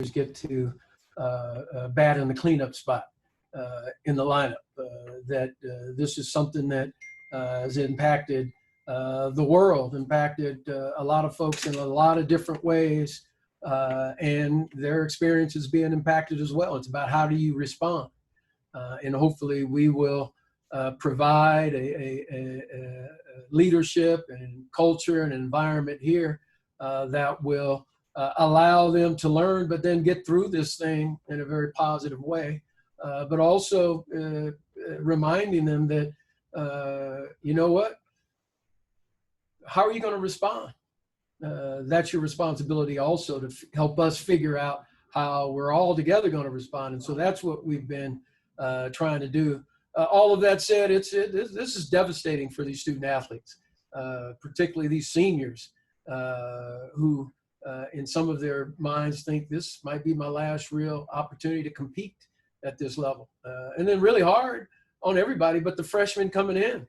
get to bat in the cleanup spot in the lineup. This is something that has impacted the world, impacted a lot of folks in a lot of different ways, and their experience is being impacted as well. It's about how do you respond, and hopefully we will provide a leadership and culture and environment here that will allow them to learn, but then get through this thing in a very positive way. But also reminding them that, you know what, how are you going to respond? That's your responsibility also to help us figure out how we're all together going to respond. And so that's what we've been trying to do. All of that said, this is devastating for these student athletes, particularly these seniors who in some of their minds think this might be my last real opportunity to compete at this level. And then really hard on everybody but the freshmen coming in.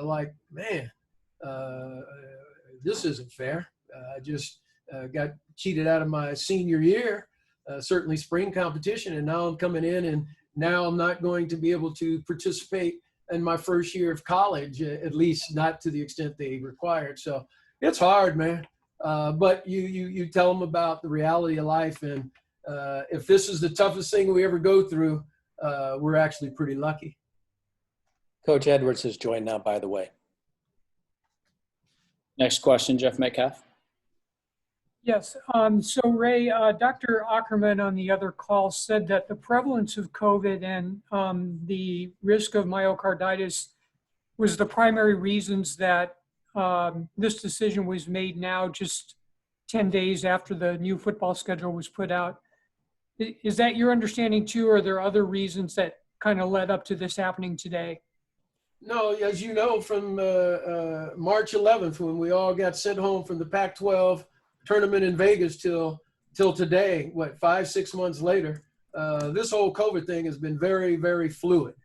Like, man, this isn't fair. I just got cheated out of my senior year, certainly spring competition, and now I'm coming in and now I'm not going to be able to participate in my first year of college, at least not to the extent they required. So it's hard, man. But you tell them about the reality of life, and if this is the toughest thing we ever go through, we're actually pretty lucky. Coach Edwards has joined now, by the way. Next question, Jeff Metcalf. Yes. So Ray, Dr. Ackerman on the other call said that the prevalence of COVID and the risk of myocarditis was the primary reasons that this decision was made now, just 10 days after the new football schedule was put out. Is that your understanding too, or are there other reasons that kind of led up to this happening today? No, as you know, from March 11th, when we all got sent home from the Pac-12 tournament in Vegas till today, what, 5-6 months later, this whole COVID thing has been very, very fluid.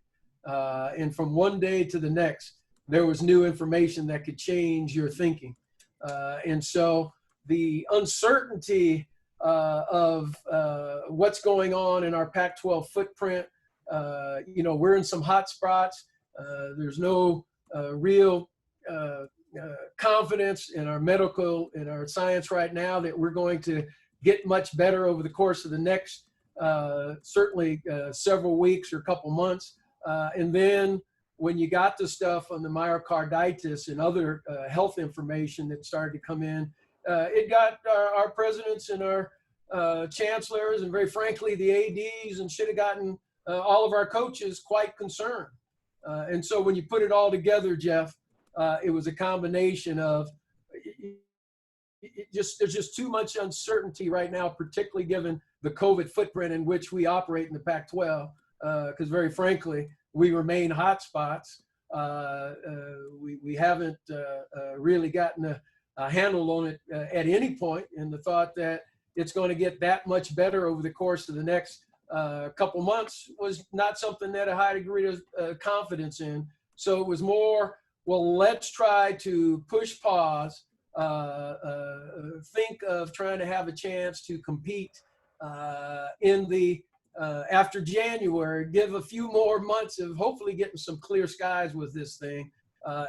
And from one day to the next, there was new information that could change your thinking. And so the uncertainty of what's going on in our Pac-12 footprint, you know, we're in some hot spots. There's no real confidence in our medical, in our science right now that we're going to get much better over the course of the next, certainly several weeks or a couple months. And then when you got the stuff on the myocarditis and other health information that started to come in, it got our presidents and our chancellors and very frankly the ADs and should have gotten all of our coaches quite concerned. And so when you put it all together, Jeff, it was a combination of there's just too much uncertainty right now, particularly given the COVID footprint in which we operate in the Pac-12, because very frankly, we remain hotspots. We haven't really gotten a handle on it at any point, and the thought that it's going to get that much better over the course of the next couple months was not something that a high degree of confidence in. So it was more, well, let's try to push pause, think of trying to have a chance to compete in the after January, give a few more months of hopefully getting some clear skies with this thing,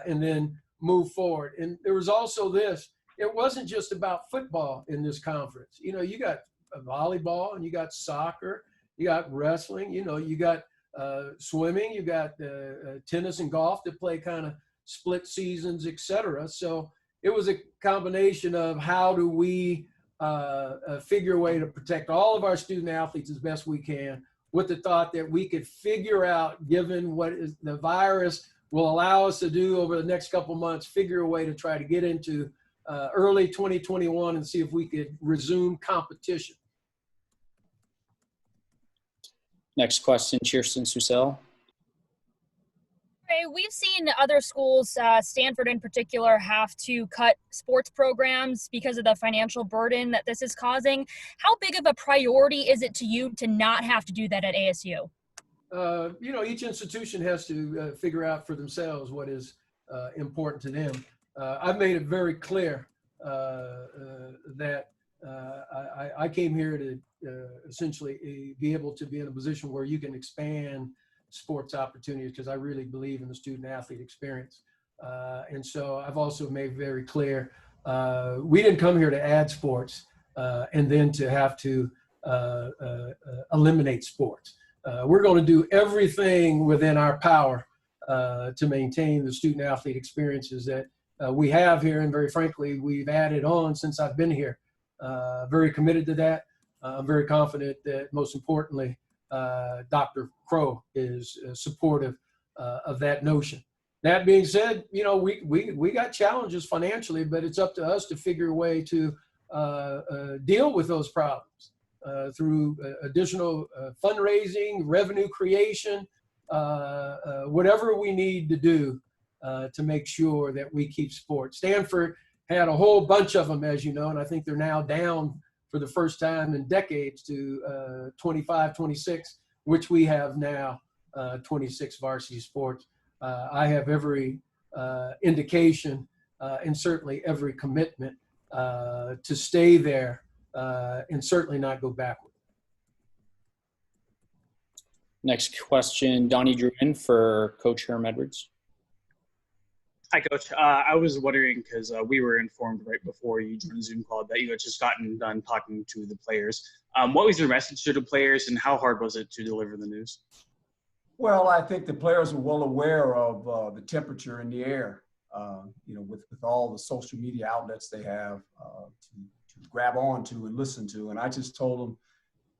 and then move forward. And there was also this, it wasn't just about football in this conference. You know, you got volleyball and you got soccer, you got wrestling, you know, you got swimming, you got tennis and golf that play kind of split seasons, et cetera. So it was a combination of how do we figure a way to protect all of our student athletes as best we can, with the thought that we could figure out, given what is the virus will allow us to do over the next couple months, figure a way to try to get into early 2021 and see if we could resume competition. Next question, Kirsten Susel. We've seen other schools, Stanford in particular, have to cut sports programs because of the financial burden that this is causing. How big of a priority is it to you to not have to do that at ASU? You know, each institution has to figure out for themselves what is important to them. I've made it very clear that I came here to essentially be able to be in a position where you can expand sports opportunities, because I really believe in the student athlete experience. And so I've also made very clear, we didn't come here to add sports and then to have to eliminate sports. We're going to do everything within our power to maintain the student athlete experiences that we have here, and very frankly, we've added on since I've been here. Very committed to that. I'm very confident that, most importantly, Dr. Crow is supportive of that notion. That being said, you know, we got challenges financially, but it's up to us to figure a way to deal with those problems through additional fundraising, revenue creation, whatever we need to do to make sure that we keep sports. Stanford had a whole bunch of them, as you know, and I think they're now down for the first time in decades to 25, 26, which we have now 26 varsity sports. I have every indication and certainly every commitment to stay there and certainly not go backward. Next question, Donnie Drew in for Coach Herm Edwards. Hi, Coach. I was wondering, because we were informed right before you joined the Zoom call that you had just gotten done talking to the players. What was your message to the players, and how hard was it to deliver the news? Well, I think the players were well aware of the temperature in the air, you know, with all the social media outlets they have to grab on to and listen to. And I just told them,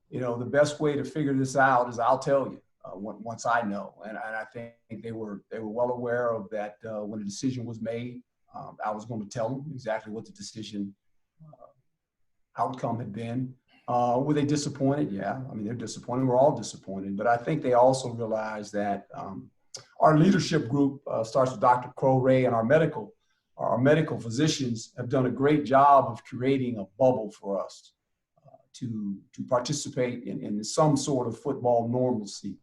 you know, the best way to figure this out is I'll tell you once I know. And I think they were well aware of that when the decision was made. I was going to tell them exactly what the decision outcome had been. Were they disappointed? Yeah, I mean, they're disappointed. We're all disappointed. But I think they also realized that our leadership group starts with Dr. Crow, Ray, and our medical physicians have done a great job of creating a bubble for us to participate in some sort of football normalcy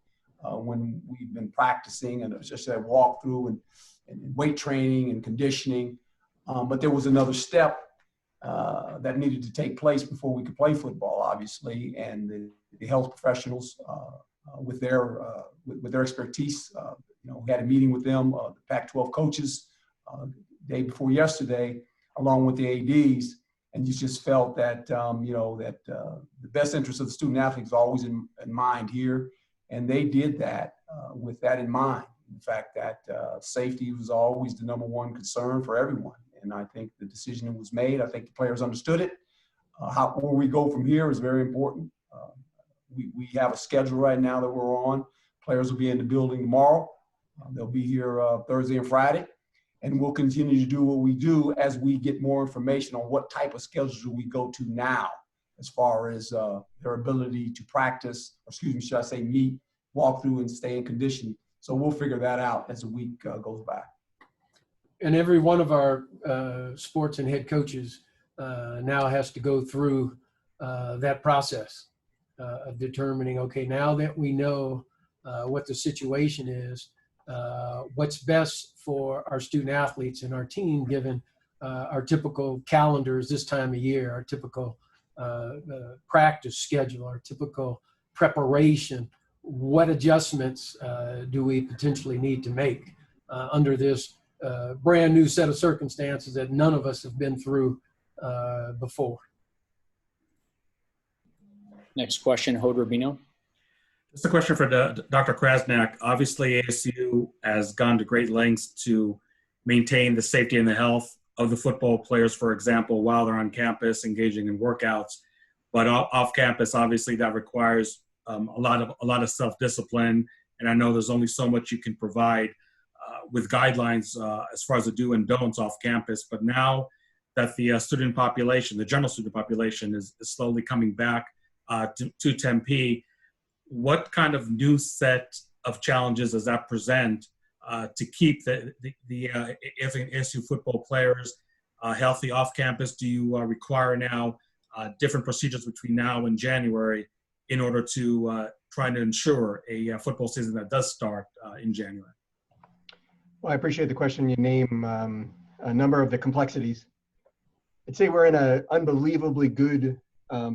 when we've been practicing and just that walk through and weight training and conditioning. But there was another step that needed to take place before we could play football, obviously, and the health professionals with their expertise. You know, we had a meeting with them, the Pac-12 coaches, day before yesterday, along with the ADs, and you just felt that you know, that the best interest of the student athlete is always in mind here, and they did that with that in mind. The fact that safety was always the #1 concern for everyone. And I think the decision was made. I think the players understood it. Where we go from here is very important. We have a schedule right now that we're on. Players will be in the building tomorrow. They'll be here Thursday and Friday. And we'll continue to do what we do as we get more information on what type of schedules we go to now, as far as their ability to practice, or excuse me, should I say meet, walk through, and stay in condition. So we'll figure that out as the week goes by. And every one of our sports and head coaches now has to go through that process of determining, okay, now that we know what the situation is, what's best for our student athletes and our team, given our typical calendars this time of year, our typical practice schedule, our typical preparation. What adjustments do we potentially need to make under this brand new set of circumstances that none of us have been through before? Next question, Hode Rubino. Just a question for Dr. Krasnow. Obviously, ASU has gone to great lengths to maintain the safety and the health of the football players, for example, while they're on campus engaging in workouts. But off campus, obviously, that requires a lot of self-discipline. And I know there's only so much you can provide with guidelines as far as the do and don'ts off campus. But now that the student population, the general student population, is slowly coming back to Tempe, what kind of new set of challenges does that present to keep the ASU football players healthy off campus? Do you require now different procedures between now and January in order to try to ensure a football season that does start in January? Well, I appreciate the question. You name a number of the complexities I'd say we're in an unbelievably good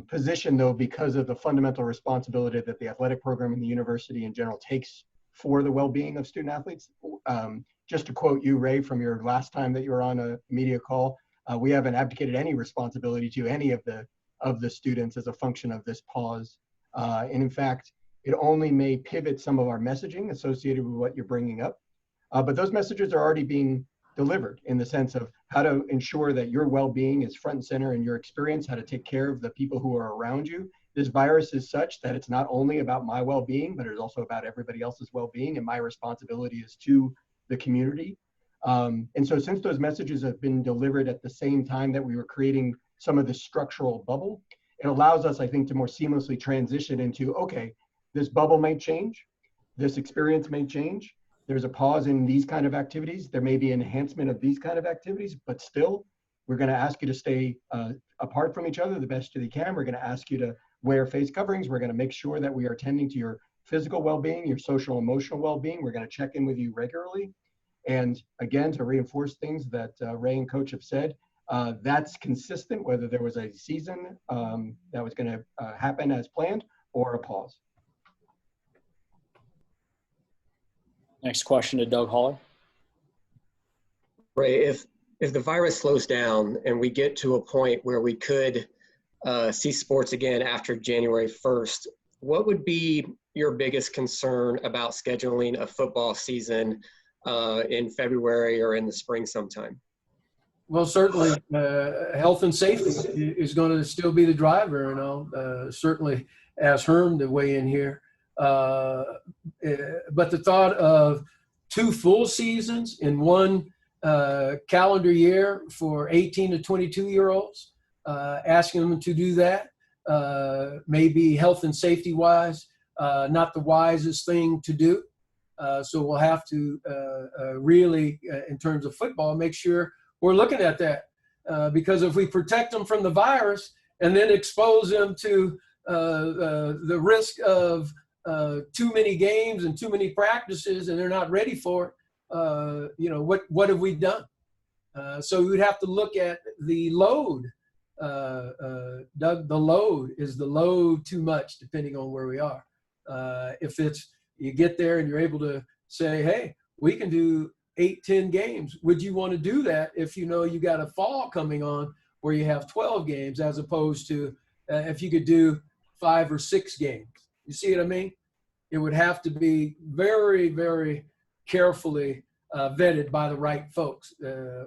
position, though, because of the fundamental responsibility that the athletic program and the university in general takes for the well-being of student athletes. Just to quote you, Ray, from your last time that you were on a media call, we haven't abdicated any responsibility to any of the students as a function of this pause. And in fact, it only may pivot some of our messaging associated with what you're bringing up. But those messages are already being delivered in the sense of how to ensure that your well-being is front and center in your experience, how to take care of the people who are around you. This virus is such that it's not only about my well-being, but it's also about everybody else's well-being, and my responsibility is to the community. And so since those messages have been delivered at the same time that we were creating some of this structural bubble, it allows us, I think, to more seamlessly transition into, okay, this bubble may change, this experience may change, there's a pause in these kind of activities, there may be an enhancement of these kind of activities, but still, we're gonna ask you to stay apart from each other the best you can. We're gonna ask you to wear face coverings. We're gonna make sure that we are tending to your physical well-being, your social emotional well-being. We're gonna check in with you regularly. And again, to reinforce things that Ray and Coach have said, that's consistent whether there was a season that was gonna happen as planned or a pause. Next question to Doug Haller. Ray, if the virus slows down and we get to a point where we could see sports again after January 1st, what would be your biggest concern about scheduling a football season in February or in the spring sometime? Well, certainly health and safety is going to still be the driver, you know, certainly as Herm to weigh in here. But the thought of 2 full seasons in one calendar year for 18 to 22-year-olds, asking them to do that maybe health and safety wise, not the wisest thing to do. So we'll have to really, in terms of football, make sure we're looking at that. Because if we protect them from the virus and then expose them to the risk of too many games and too many practices and they're not ready for it, you know, what have we done? So we'd have to look at the load. Doug, the load, is the load too much depending on where we are? If it's, you get there and you're able to say, hey, we can do 8-10 games. Would you want to do that if you know you got a fall coming on where you have 12 games as opposed to if you could do 5 or 6 games? You see what I mean? It would have to be very, very carefully vetted by the right folks,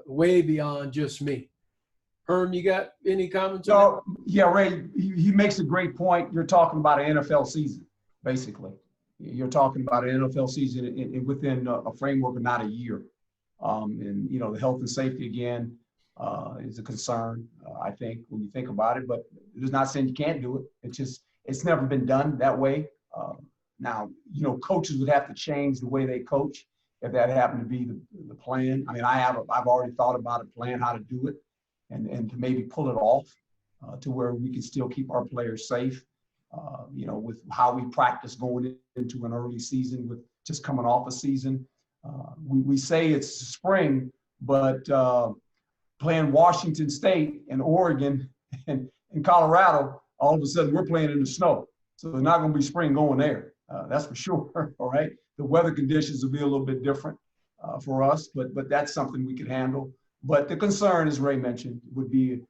way beyond just me. Herm, you got any comments on that? Yeah, Ray, he makes a great point. You're talking about an NFL season, basically. You're talking about an NFL season within a framework of not a year. And, you know, the health and safety, again, is a concern, I think, when you think about it. But it's not saying you can't do it. It's never been done that way. Now, you know, coaches would have to change the way they coach if that happened to be the plan. I mean, I've already thought about a plan how to do it and to maybe pull it off to where we can still keep our players safe. You know, with how we practice going into an early season with just coming off a season. We say it's spring, but playing Washington State and Oregon and Colorado, all of a sudden we're playing in the snow. So there's not going to be spring going there. That's for sure. All right. The weather conditions will be a little bit different for us, but that's something we could handle. But the concern, as Ray mentioned, would be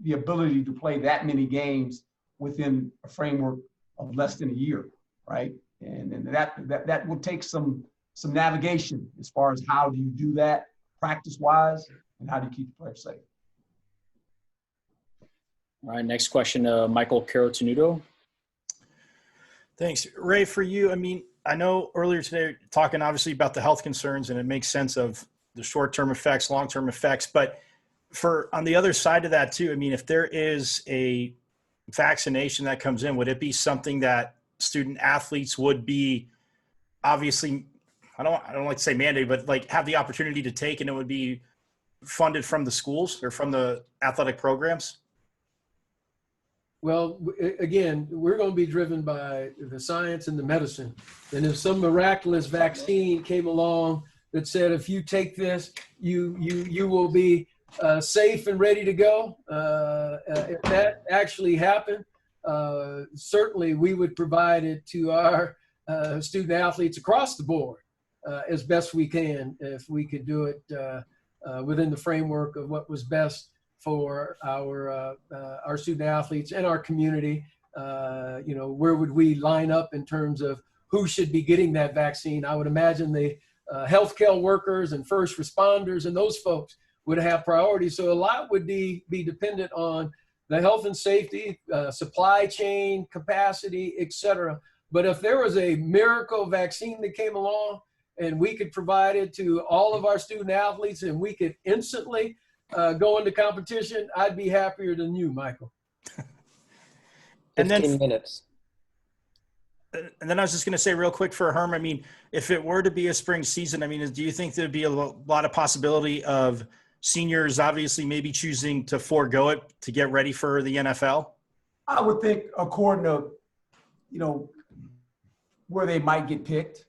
the ability to play that many games within a framework of less than a year, right? And that will take some navigation as far as how do you do that practice-wise and how do you keep the players safe. All right, next question, Michael Carotenuto. Thanks. Ray, for you, I mean, I know earlier today talking obviously about the health concerns, and it makes sense of the short-term effects, long-term effects, but for on the other side of that too, I mean, if there is a vaccination that comes in, would it be something that student athletes would be obviously, I don't like to say mandated, but like have the opportunity to take, and it would be funded from the schools or from the athletic programs? Well, again, we're going to be driven by the science and the medicine. And if some miraculous vaccine came along that said, if you take this, you will be safe and ready to go. If that actually happened, certainly we would provide it to our student athletes across the board as best we can, if we could do it within the framework of what was best for our student athletes and our community. Where would we line up in terms of who should be getting that vaccine? I would imagine the healthcare workers and first responders and those folks would have priority. So a lot would be dependent on the health and safety, supply chain capacity, et cetera. But if there was a miracle vaccine that came along and we could provide it to all of our student athletes and we could instantly go into competition, I'd be happier than you, Michael. And 15 minutes. And then I was just going to say real quick for Herm, I mean, if it were to be a spring season, I mean, do you think there'd be a lot of possibility of seniors obviously maybe choosing to forego it to get ready for the NFL? I would think according to, where they might get picked,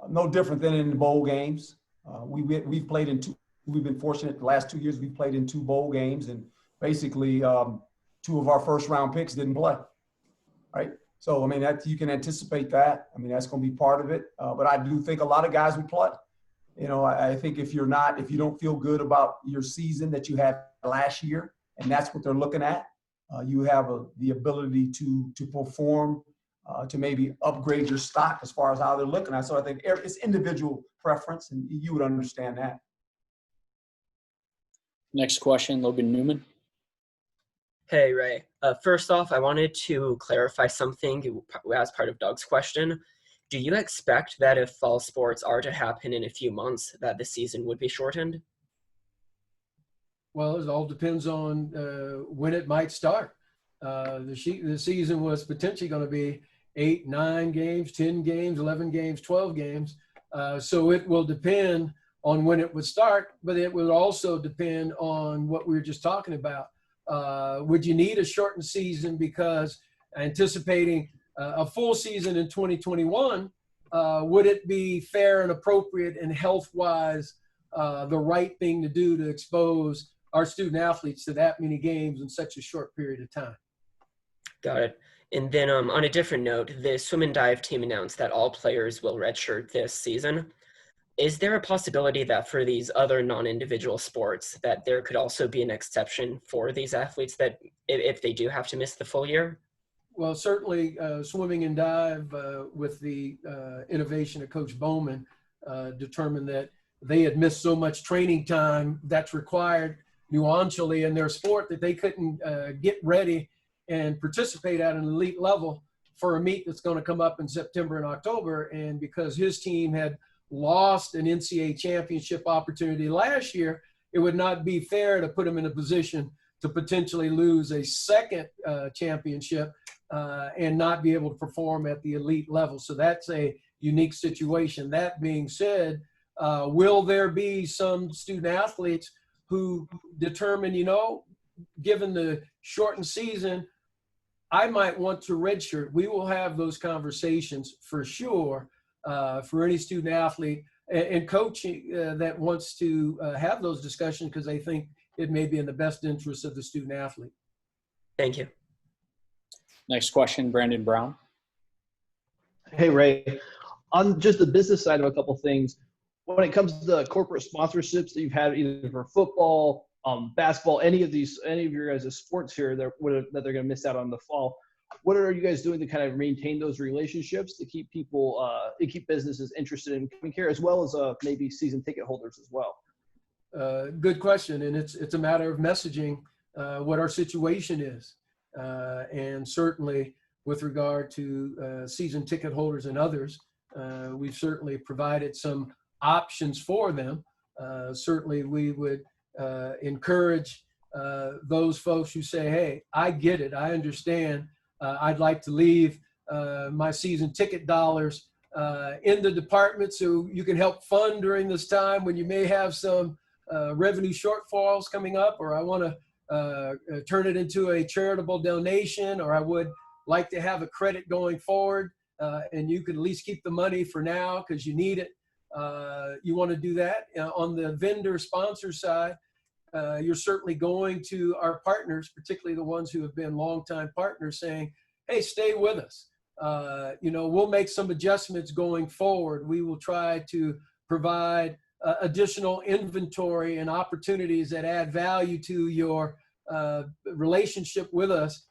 no different than in the bowl games. We've played in two. We've been fortunate the last 2 years. We've played in 2 bowl games, and basically 2 of our first round picks didn't play. Right. So I mean, that you can anticipate that. I mean, that's going to be part of it. But I do think a lot of guys would play. I think if you don't feel good about your season that you had last year, and that's what they're looking at, you have the ability to perform, to maybe upgrade your stock as far as how they're looking at. So I think it's individual preference, and you would understand that. Next question, Logan Newman. Hey, Ray. First off, I wanted to clarify something as part of Doug's question. Do you expect that if fall sports are to happen in a few months, that the season would be shortened? Well, it all depends on when it might start. The season was potentially going to be 8, 9 games, 10 games, 11 games, 12 games. So it will depend on when it would start, but it would also depend on what we were just talking about. Would you need a shortened season because anticipating a full season in 2021, would it be fair and appropriate and health-wise the right thing to do to expose our student athletes to that many games in such a short period of time? Got it. And then on a different note, the swim and dive team announced that all players will redshirt this season. Is there a possibility that for these other non-individual sports that there could also be an exception for these athletes that if they do have to miss the full year? Well, certainly swimming and dive with the innovation of Coach Bowman determined that they had missed so much training time that's required nuancially in their sport that they couldn't get ready and participate at an elite level for a meet that's going to come up in September and October. And because his team had lost an NCAA championship opportunity last year, it would not be fair to put him in a position to potentially lose a second championship and not be able to perform at the elite level. So that's a unique situation. That being said, will there be some student athletes who determine, given the shortened season, I might want to redshirt? We will have those conversations for sure. For any student athlete and coach that wants to have those discussions because they think it may be in the best interest of the student athlete. Thank you. Next question, Brandon Brown. Hey, Ray. On just the business side of a couple things, when it comes to the corporate sponsorships that you've had either for football, basketball, any of your guys' sports here that they're going to miss out on the fall, what are you guys doing to kind of maintain those relationships to keep people, keep businesses interested in coming here, as well as maybe season ticket holders as well? Good question, and it's a matter of messaging what our situation is, and certainly with regard to season ticket holders and others, we've certainly provided some options for them. Certainly, we would encourage those folks who say, "Hey, I get it, I understand. I'd like to leave my season ticket dollars in the department so you can help fund during this time when you may have some revenue shortfalls coming up, or I want to turn it into a charitable donation, or I would like to have a credit going forward, and you could at least keep the money for now because you need it." You want to do that. On the vendor sponsor side, you're certainly going to our partners, particularly the ones who have been longtime partners, saying, hey, stay with us. We'll make some adjustments going forward. We will try to provide additional inventory and opportunities that add value to your relationship with us,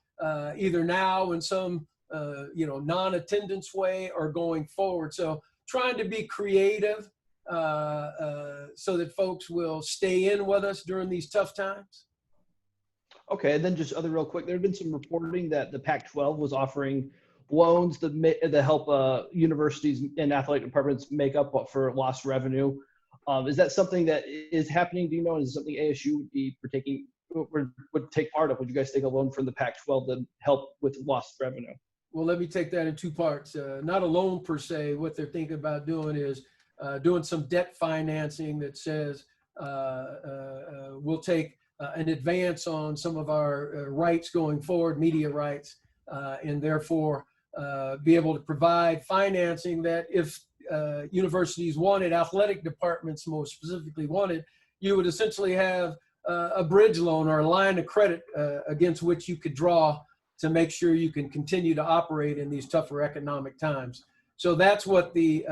either now in some non-attendance way or going forward. So trying to be creative so that folks will stay in with us during these tough times. Okay, and then just other real quick, there have been some reporting that the Pac-12 was offering loans to help universities and athletic departments make up for lost revenue. Is that something that is happening? Do you know? Is it something ASU would be would take part of? Would you guys take a loan from the Pac-12 to help with lost revenue? Well, let me take that in two parts. Not a loan per se. What they're thinking about doing is doing some debt financing that says we'll take an advance on some of our rights going forward, media rights, and therefore be able to provide financing that if universities wanted, athletic departments more specifically wanted, you would essentially have a bridge loan or a line of credit against which you could draw to make sure you can continue to operate in these tougher economic times. So that's what the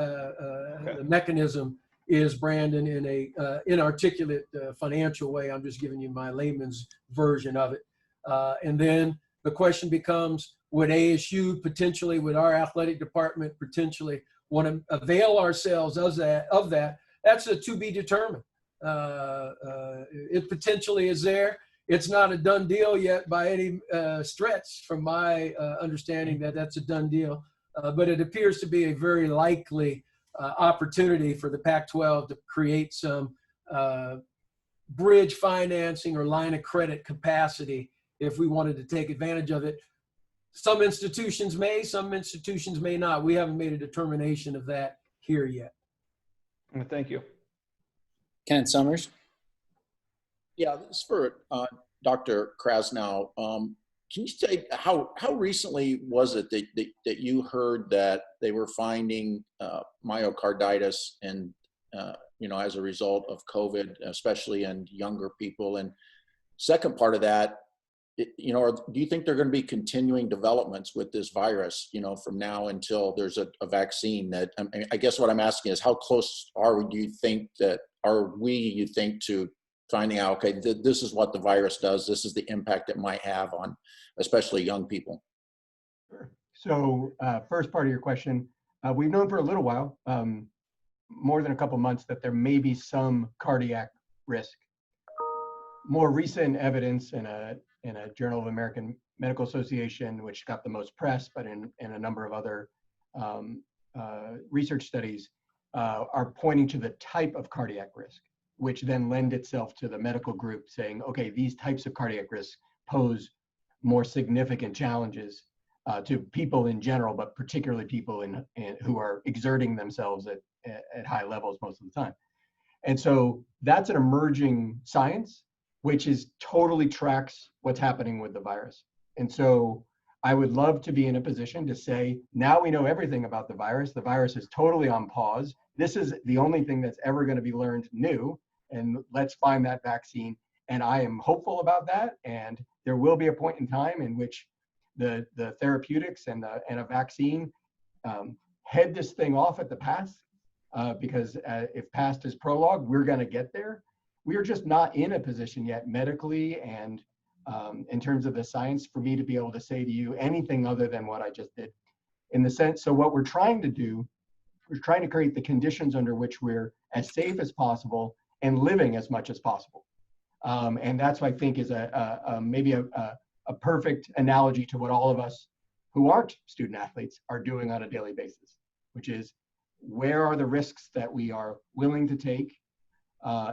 mechanism is, Brandon, in a inarticulate financial way. I'm just giving you my layman's version of it. And then the question becomes, would ASU potentially, would our athletic department potentially want to avail ourselves of that? That's a to be determined. It potentially is there. It's not a done deal yet by any stretch from my understanding that that's a done deal. But it appears to be a very likely opportunity for the Pac-12 to create some bridge financing or line of credit capacity if we wanted to take advantage of it. Some institutions may, some institutions may not. We haven't made a determination of that here yet. Thank you. Kenneth Summers. Yeah, this is for Dr. Krasnow. Can you say how recently was it that you heard that they were finding myocarditis and as a result of COVID, especially in younger people? And second part of that, do you think there are going to be continuing developments with this virus, from now until there's a vaccine? That I guess what I'm asking is, how close you think to finding out, okay, this is what the virus does, this is the impact it might have on especially young people? Sure. So first part of your question, we've known for a little while, more than a couple months, that there may be some cardiac risk. More recent evidence in a Journal of American Medical Association, which got the most press, but in a number of other research studies, are pointing to the type of cardiac risk, which then lend itself to the medical group saying, okay, these types of cardiac risks pose more significant challenges to people in general, but particularly people who are exerting themselves at high levels most of the time. And so that's an emerging science, which totally tracks what's happening with the virus. And so I would love to be in a position to say, now we know everything about the virus. The virus is totally on pause. This is the only thing that's ever going to be learned new, and let's find that vaccine. And I am hopeful about that. And there will be a point in time in which the therapeutics and a vaccine head this thing off at the pass, because if past is prologue, we're going to get there. We are just not in a position yet medically and in terms of the science for me to be able to say to you anything other than what I just did. In the sense, so what we're trying to do, we're trying to create the conditions under which we're as safe as possible and living as much as possible. And that's what I think is maybe a perfect analogy to what all of us who aren't student athletes are doing on a daily basis, which is, where are the risks that we are willing to take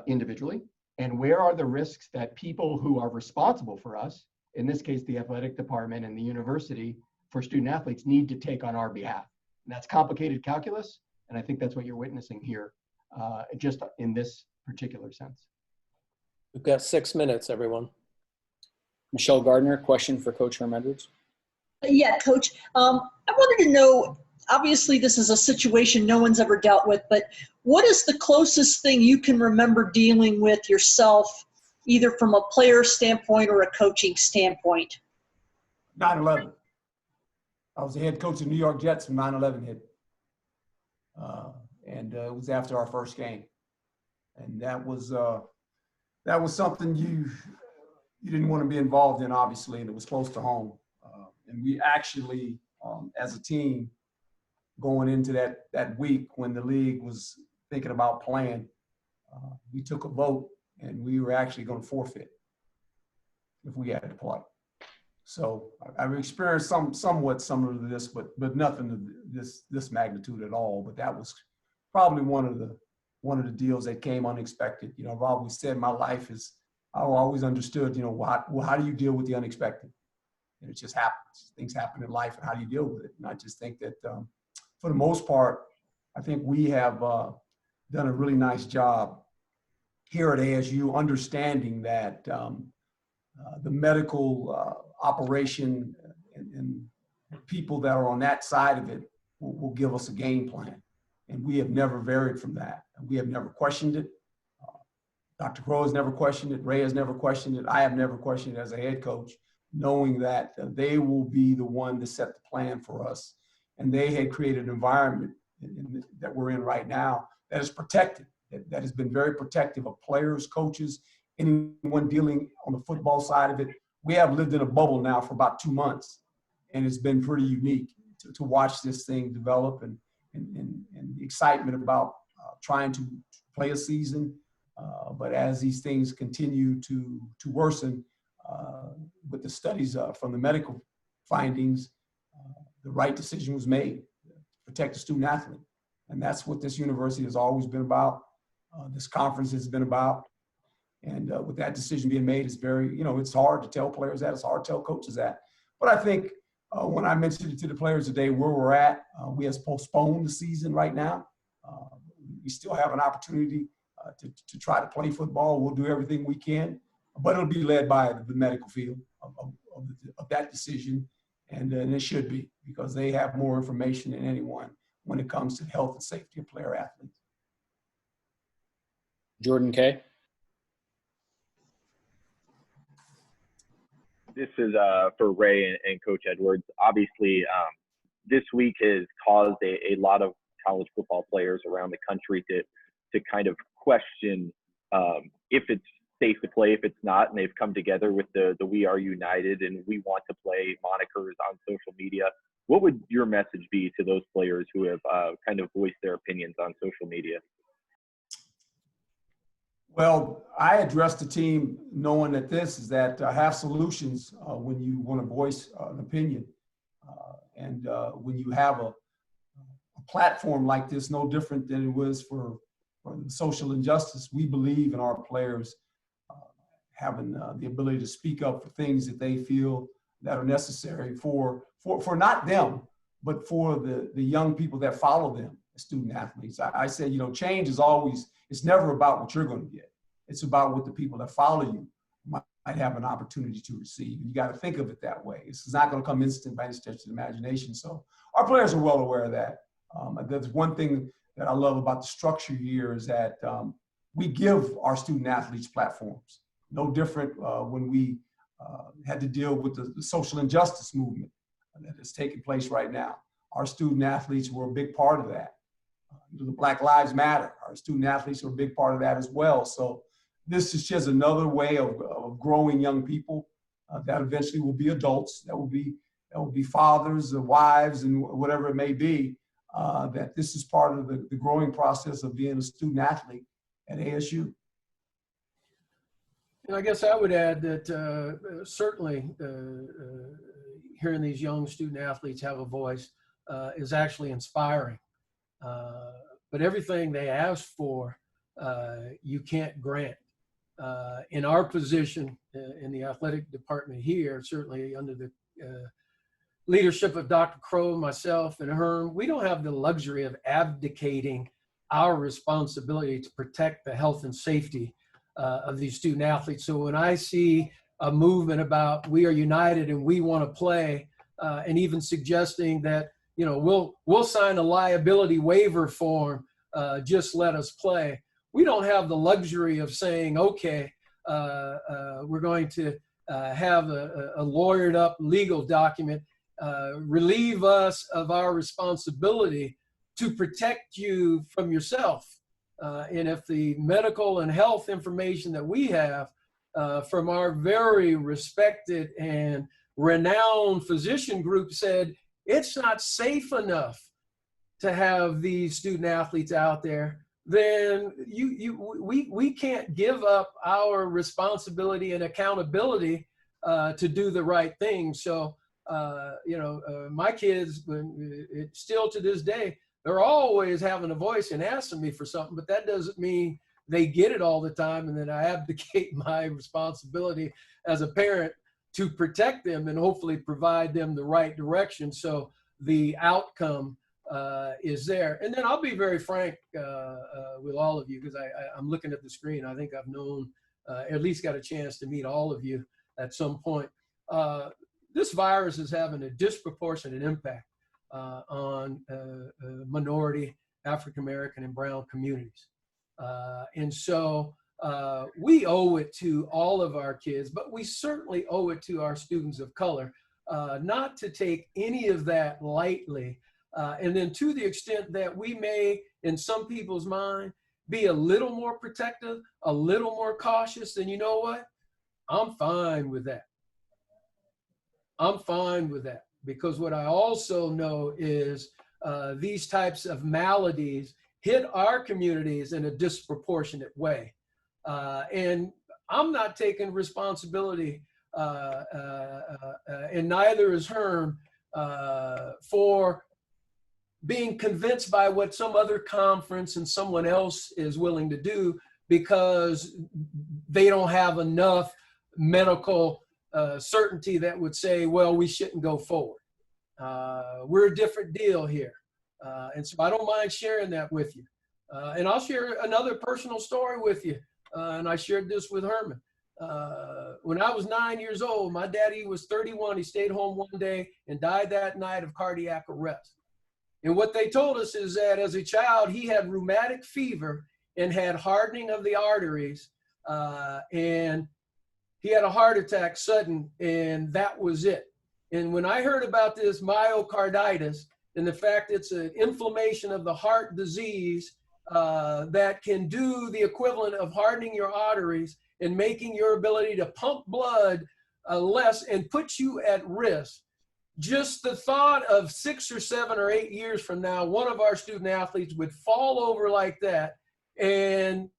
individually, and where are the risks that people who are responsible for us, in this case the athletic department and the university for student athletes, need to take on our behalf. And that's complicated calculus, and I think that's what you're witnessing here, just in this particular sense. We've got 6 minutes, everyone. Michelle Gardner, question for Coach Herm Edwards. Yeah, Coach. I wanted to know, obviously this is a situation no one's ever dealt with, but what is the closest thing you can remember dealing with yourself either from a player standpoint or a coaching standpoint? 9/11. I was the head coach of the New York Jets when 9/11 hit. And it was after our first game. And that was something you didn't want to be involved in, obviously, and it was close to home. And we actually, as a team, going into that week when the league was thinking about playing, we took a vote and we were actually going to forfeit if we had to play. So I've experienced somewhat similar to this, but nothing of this magnitude at all. But that was probably one of the deals that came unexpected. You know, I've always said my life is, I've always understood, you know, how do you deal with the unexpected? And it just happens. Things happen in life, and how do you deal with it? And I just think that for the most part, I think we have done a really nice job here at ASU understanding that the medical operation and people that are on that side of it will give us a game plan. And we have never varied from that. We have never questioned it. Dr. Crow has never questioned it. Ray has never questioned it. I have never questioned it as a head coach, knowing that they will be the one to set the plan for us. And they had created an environment that we're in right now that is protected, that has been very protective of players, coaches, anyone dealing on the football side of it. We have lived in a bubble now for about 2 months, and it's been pretty unique to watch this thing develop and the excitement about trying to play a season. But as these things continue to worsen with the studies from the medical findings, the right decision was made to protect the student athlete. And that's what this university has always been about. This conference has been about. And with that decision being made, it's very, you know, it's hard to tell players that, it's hard to tell coaches that. But I think when I mentioned it to the players today, where we're at, we have postponed the season right now. We still have an opportunity to try to play football. We'll do everything we can, but it'll be led by the medical field of that decision. And it should be, because they have more information than anyone when it comes to the health and safety of player athletes. Jordan K. This is for Ray and Coach Edwards. Obviously, this week has caused a lot of college football players around the country to kind of question if it's safe to play, if it's not, and they've come together with the We Are United and We Want to Play monikers on social media. What would your message be to those players who have kind of voiced their opinions on social media? Well, I addressed the team knowing that I have solutions when you want to voice an opinion. And when you have a platform like this, no different than it was for the social injustice, we believe in our players having the ability to speak up for things that they feel that are necessary for not them, but for the young people that follow them, the student athletes. I said, you know, change is always, it's never about what you're going to get. It's about what the people that follow you might have an opportunity to receive. You got to think of it that way. It's not going to come instant by any stretch of the imagination. So our players are well aware of that. There's one thing that I love about the structure here is that we give our student athletes platforms. No different when we had to deal with the social injustice movement that is taking place right now. Our student athletes were a big part of that. The Black Lives Matter, our student athletes are a big part of that as well. So this is just another way of growing young people that eventually will be adults, that will be fathers, wives, and whatever it may be, that this is part of the growing process of being a student athlete at ASU. And I guess I would add that certainly hearing these young student athletes have a voice is actually inspiring. But everything they ask for, you can't grant. In our position in the athletic department here, certainly under the leadership of Dr. Crow, myself, and Herm, we don't have the luxury of abdicating our responsibility to protect the health and safety of these student athletes. So when I see a movement about we are united and we want to play, and even suggesting that, you know, we'll sign a liability waiver form, just let us play. We don't have the luxury of saying, okay, we're going to have a lawyered up legal document relieve us of our responsibility to protect you from yourself. And if the medical and health information that we have from our very respected and renowned physician group said it's not safe enough to have these student athletes out there, then we can't give up our responsibility and accountability to do the right thing. So, my kids, still to this day, they're always having a voice and asking me for something, but that doesn't mean they get it all the time, and then I abdicate my responsibility as a parent to protect them and hopefully provide them the right direction so the outcome is there. And then I'll be very frank with all of you, because I'm looking at the screen. I think I've known, at least got a chance to meet all of you at some point. This virus is having a disproportionate impact on minority, African-American, and brown communities. And so we owe it to all of our kids, but we certainly owe it to our students of color not to take any of that lightly. And then to the extent that we may, in some people's mind, be a little more protective, a little more cautious, then you know what? I'm fine with that. I'm fine with that, because what I also know is these types of maladies hit our communities in a disproportionate way. And I'm not taking responsibility, and neither is Herm, for being convinced by what some other conference and someone else is willing to do because they don't have enough medical certainty that would say, well, we shouldn't go forward. We're a different deal here. And so I don't mind sharing that with you. And I'll share another personal story with you. And I shared this with Herman. When I was 9 years old, my daddy was 31. He stayed home one day and died that night of cardiac arrest. And what they told us is that as a child, he had rheumatic fever and had hardening of the arteries. And he had a heart attack sudden, and that was it. And when I heard about this myocarditis and the fact it's an inflammation of the heart disease that can do the equivalent of hardening your arteries and making your ability to pump blood less and put you at risk, just the thought of 6 or 7 or 8 years from now, one of our student athletes would fall over like that. And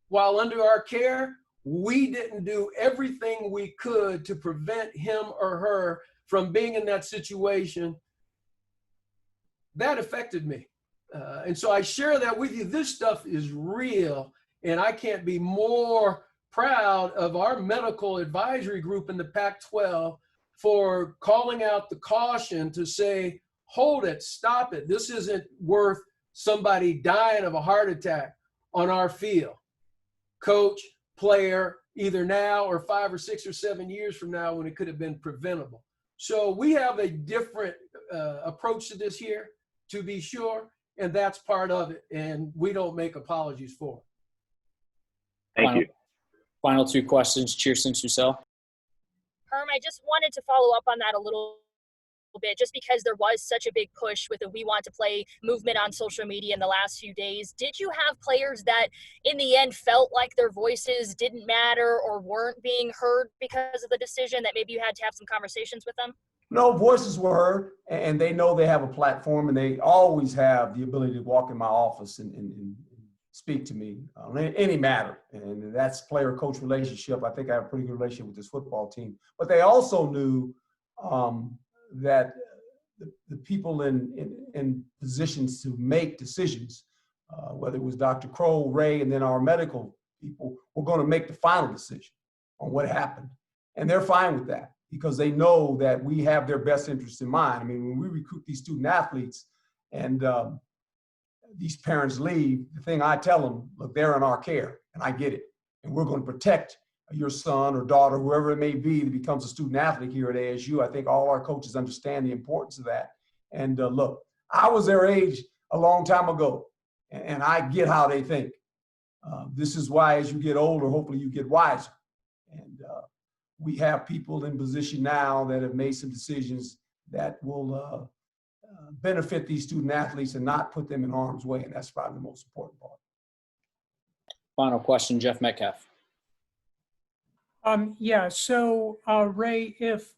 while under our care, we didn't do everything we could to prevent him or her from being in that situation. That affected me. And so I share that with you. This stuff is real. And I can't be more proud of our medical advisory group in the Pac-12 for calling out the caution to say, hold it, stop it. This isn't worth somebody dying of a heart attack on our field. Coach, player, either now or 5 or 6 or 7 years from now when it could have been preventable. So we have a different approach to this here, to be sure, and that's part of it, and we don't make apologies for it. Thank you. Final 2 questions. Cheers, Susel. Herm, I just wanted to follow up on that a little bit, just because there was such a big push with the We Want to Play movement on social media in the last few days. Did you have players that in the end felt like their voices didn't matter or weren't being heard because of the decision, that maybe you had to have some conversations with them? No, voices were heard, and they know they have a platform, and they always have the ability to walk in my office and speak to me on any matter. And that's player-coach relationship. I think I have a pretty good relationship with this football team. But they also knew that the people in positions to make decisions, whether it was Dr. Crow, Ray, and then our medical people, were going to make the final decision on what happened. And they're fine with that, because they know that we have their best interests in mind. I mean, when we recruit these student athletes and these parents leave, the thing I tell them, look, they're in our care, and I get it. And we're going to protect your son or daughter, whoever it may be, that becomes a student athlete here at ASU. I think all our coaches understand the importance of that. And look, I was their age a long time ago, and I get how they think. This is why as you get older, hopefully you get wiser. And we have people in position now that have made some decisions that will benefit these student athletes and not put them in harm's way. And that's probably the most important part. Final question, Jeff Metcalf. Yeah, so Ray, if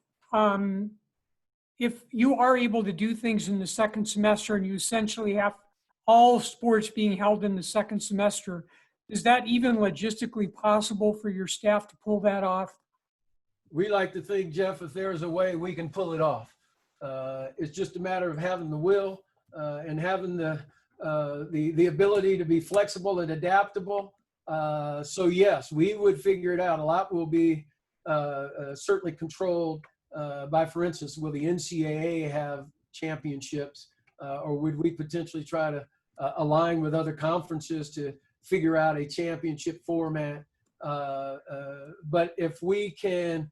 you are able to do things in the second semester and you essentially have all sports being held in the second semester, is that even logistically possible for your staff to pull that off? We like to think, Jeff, if there's a way we can pull it off. It's just a matter of having the will and having the ability to be flexible and adaptable. So yes, we would figure it out. A lot will be certainly controlled by, for instance, will the NCAA have championships, or would we potentially try to align with other conferences to figure out a championship format? But if we can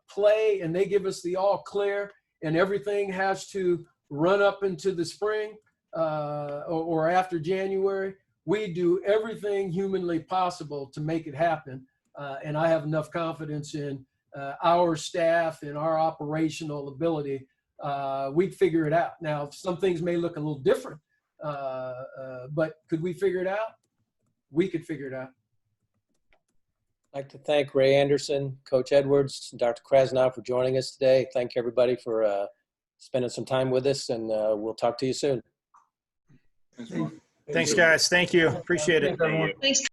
play and they give us the all clear and everything has to run up into the spring or after January, we do everything humanly possible to make it happen. And I have enough confidence in our staff and our operational ability. We'd figure it out. Now, some things may look a little different, but could we figure it out? We could figure it out. I'd like to thank Ray Anderson, Coach Edwards, and Dr. Krasnow for joining us today. Thank everybody for spending some time with us, and we'll talk to you soon. Thanks, guys. Thank you. Appreciate it. Thanks.